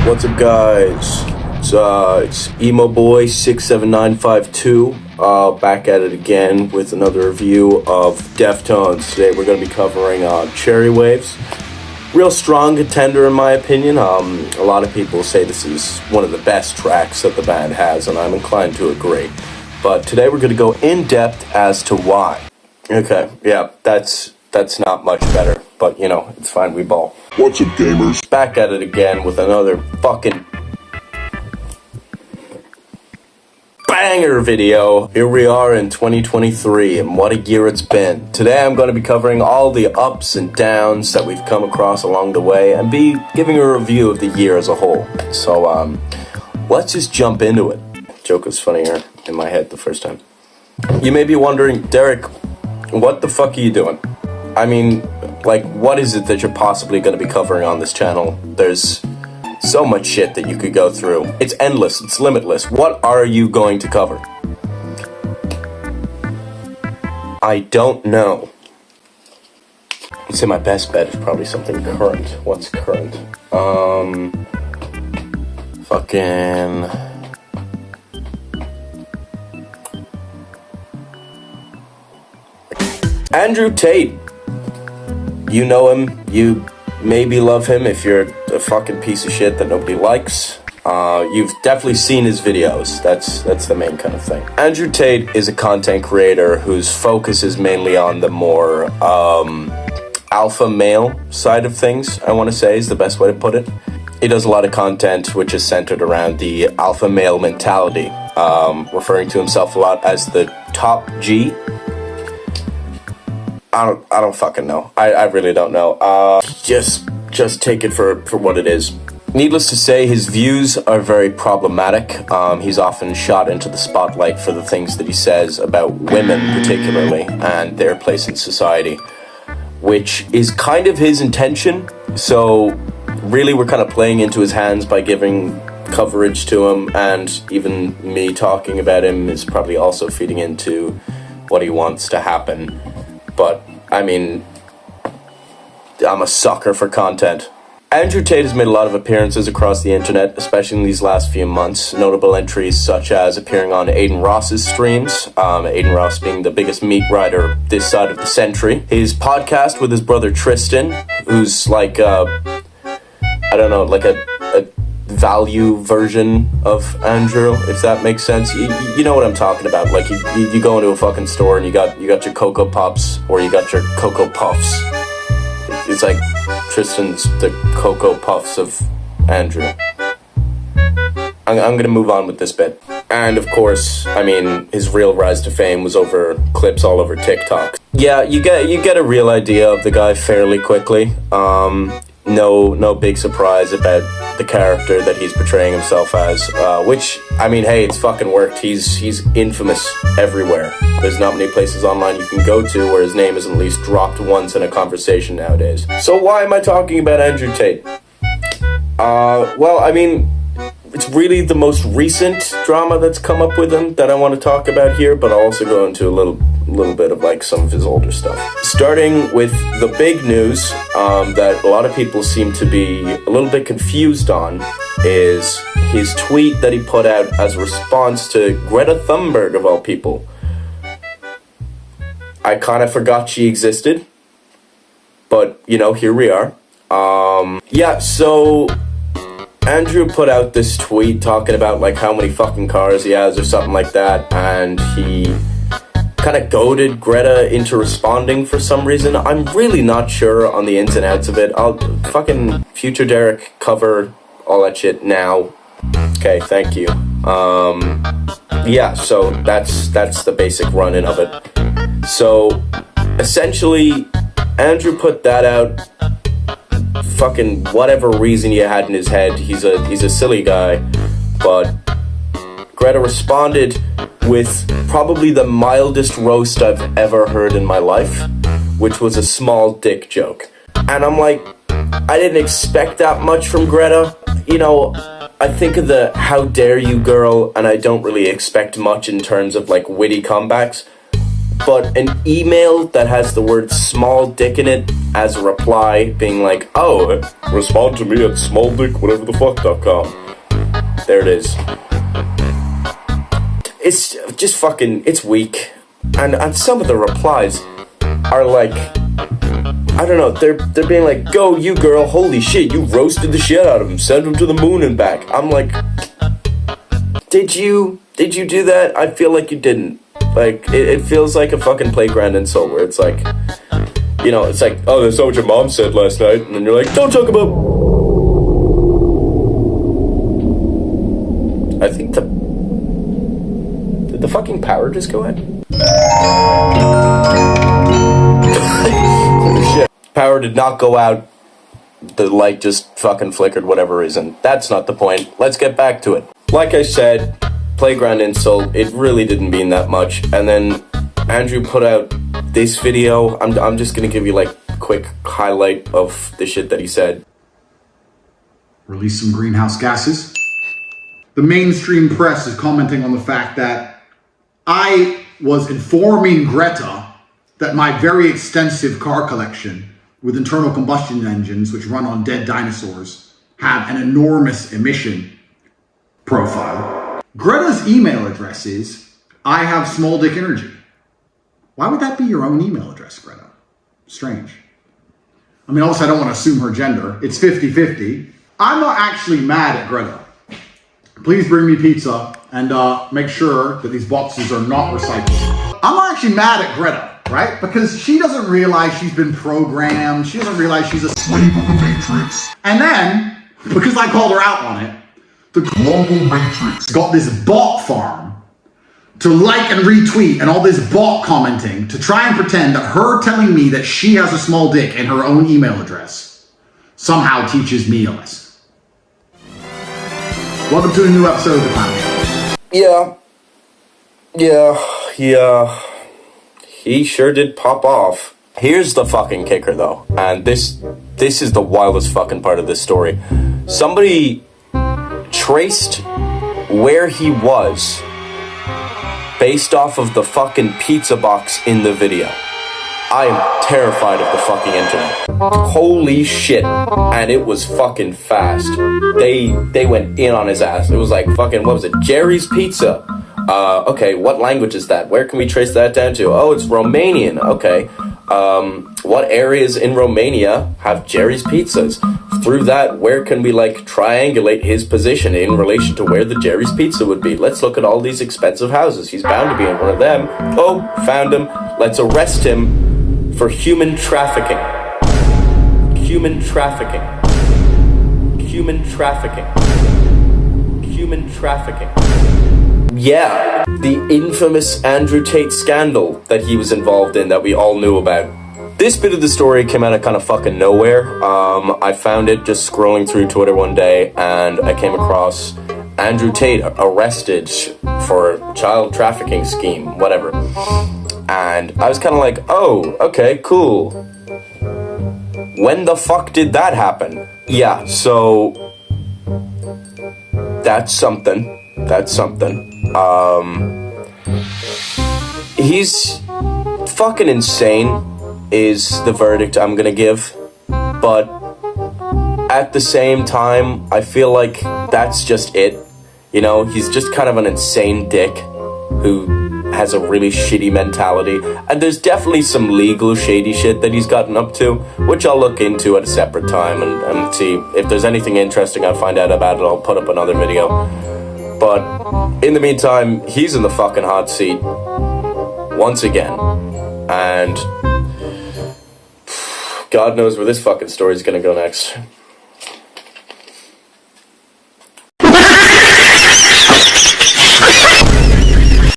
What's up, guys? It's Emo Boy 67952 back at it again with another review of Deftones. Today we're going to be covering Cherry Waves. Real strong contender in my opinion. A lot of people say this is one of the best tracks that the band has, and I'm inclined to agree. But today we're going to go in depth as to why. Okay, yeah, that's not much better, but you know, it's fine, we ball. What's up, gamers? Back at it again with another fucking banger video. Here we are in 2023, and what a year it's been. Today I'm going to be covering all the ups and downs that we've come across along the way, and be giving a review of the year as a whole. So, let's just jump into it. Joke was funnier in my head the first time. You may be wondering, Derek, what the fuck are you doing? I mean, like, what is it that you're possibly going to be covering on this channel? There's so much shit that you could go through. It's endless. It's limitless. What are you going to cover? I don't know. I'd say my best bet is probably something current. What's current? Fucking... Andrew Tate. You know him. You maybe love him if you're a fucking piece of shit that nobody likes. You've definitely seen his videos. That's the main kind of thing. Andrew Tate is a content creator whose focus is mainly on the more alpha male side of things, I want to say is the best way to put it. He does a lot of content which is centered around the alpha male mentality, referring to himself a lot as the top G. I don't fucking know. I really don't know. Just take it for what it is. Needless to say, his views are very problematic. He's often shot into the spotlight for the things that he says about women particularly and their place in society, which is kind of his intention. So really we're kind of playing into his hands by giving coverage to him, and even me talking about him is probably also feeding into what he wants to happen. But, I mean, I'm a sucker for content. Andrew Tate has made a lot of appearances across the internet, especially in these last few months. Notable entries such as appearing on Aiden Ross's streams, Aiden Ross being the biggest meat rider this side of the century. His podcast with his brother Tristan, who's like, I don't know, like a value version of Andrew, if that makes sense. You know what I'm talking about. Like you go into a fucking store and you got your Cocoa Pops or you got your Cocoa Puffs. It's like Tristan's the Cocoa Puffs of Andrew. I'm gonna move on with this bit. And of course, I mean, his real rise to fame was over clips all over TikTok. Yeah, you get a real idea of the guy fairly quickly. No big surprise about the character that he's portraying himself as, which, I mean, hey, it's fucking worked. He's infamous everywhere. There's not many places online you can go to where his name isn't at least dropped once in a conversation nowadays. So why am I talking about Andrew Tate? Well, I mean, it's really the most recent drama that's come up with him that I want to talk about here, but I'll also go into a little bit of like some of his older stuff. Starting with the big news that a lot of people seem to be a little bit confused on is his tweet that he put out as a response to Greta Thunberg, of all people. I kind of forgot she existed, but you know, here we are. Yeah, so Andrew put out this tweet talking about like how many fucking cars he has or something like that, and he kind of goaded Greta into responding for some reason. I'm really not sure on the ins and outs of it. I'll fucking future Derek cover all that shit now. Okay, thank you. Yeah, so that's the basic run-in of it. So essentially, Andrew put that out. Fucking whatever reason you had in his head, he's a silly guy, but Greta responded with probably the mildest roast I've ever heard in my life, which was a small dick joke. And I'm like, I didn't expect that much from Greta. You know, I think of the how dare you girl, and I don't really expect much in terms of like witty comebacks. But an email that has the word small dick in it as a reply, being like, oh, respond to me at smalldick.whateverthefuck.com. There it is. It's just fucking, it's weak. And some of the replies are like, I don't know, they're being like, go you girl, holy shit, you roasted the shit out of him, send him to the moon and back. I'm like, did you do that? I feel like you didn't. Like, it feels like a fucking playground insult where it's like, you know, it's like, oh, that's not what your mom said last night. And then you're like, don't talk about... I think did the fucking power just go out? Holy shit. Power did not go out. The light just fucking flickered, whatever reason. That's not the point. Let's get back to it. Like I said, playground insult, it really didn't mean that much. And then Andrew put out this video. I'm just gonna give you like a quick highlight of the shit that he said. Release some greenhouse gases. The mainstream press is commenting on the fact that I was informing Greta that my very extensive car collection with internal combustion engines, which run on dead dinosaurs, have an enormous emission profile. Greta's email address is, I have small dick energy. Why would that be your own email address, Greta? Strange. I mean, also, I don't want to assume her gender. It's 50-50. I'm not actually mad at Greta. Please bring me pizza and make sure that these boxes are not recycled. I'm not actually mad at Greta, right? Because she doesn't realize she's been programmed. She doesn't realize she's a slave of the Matrix. And then, because I called her out on it, the global Matrix got this bot farm to like and retweet and all this bot commenting to try and pretend that her telling me that she has a small dick in her own email address somehow teaches me a lesson. Welcome to a new episode of The Clown Show. Yeah. He sure did pop off. Here's the fucking kicker though, and this is the wildest fucking part of this story. Somebody traced where he was based off of the fucking pizza box in the video. I am terrified of the fucking internet. Holy shit. And it was fucking fast. They went in on his ass. It was like fucking, what was it? Jerry's Pizza. Okay, what language is that? Where can we trace that down to? Oh, it's Romanian. Okay. What areas in Romania have Jerry's Pizzas? Through that, where can we like triangulate his position in relation to where the Jerry's Pizza would be? Let's look at all these expensive houses. He's bound to be in one of them. Oh, found him. Let's arrest him for human trafficking. Human trafficking. Human trafficking. Human trafficking. Yeah, the infamous Andrew Tate scandal that he was involved in that we all knew about. This bit of the story came out of kind of fucking nowhere. I found it just scrolling through Twitter one day and I came across Andrew Tate arrested for child trafficking scheme, whatever. And I was kind of like, oh, okay, cool. When the fuck did that happen? Yeah, so that's something. That's something. He's fucking insane is the verdict I'm gonna give. But at the same time, I feel like that's just it. You know, he's just kind of an insane dick who has a really shitty mentality. And there's definitely some legal shady shit that he's gotten up to, which I'll look into at a separate time and see if there's anything interesting I'll find out about it. I'll put up another video. But in the meantime, he's in the fucking hot seat once again. And God knows where this fucking story's gonna go next.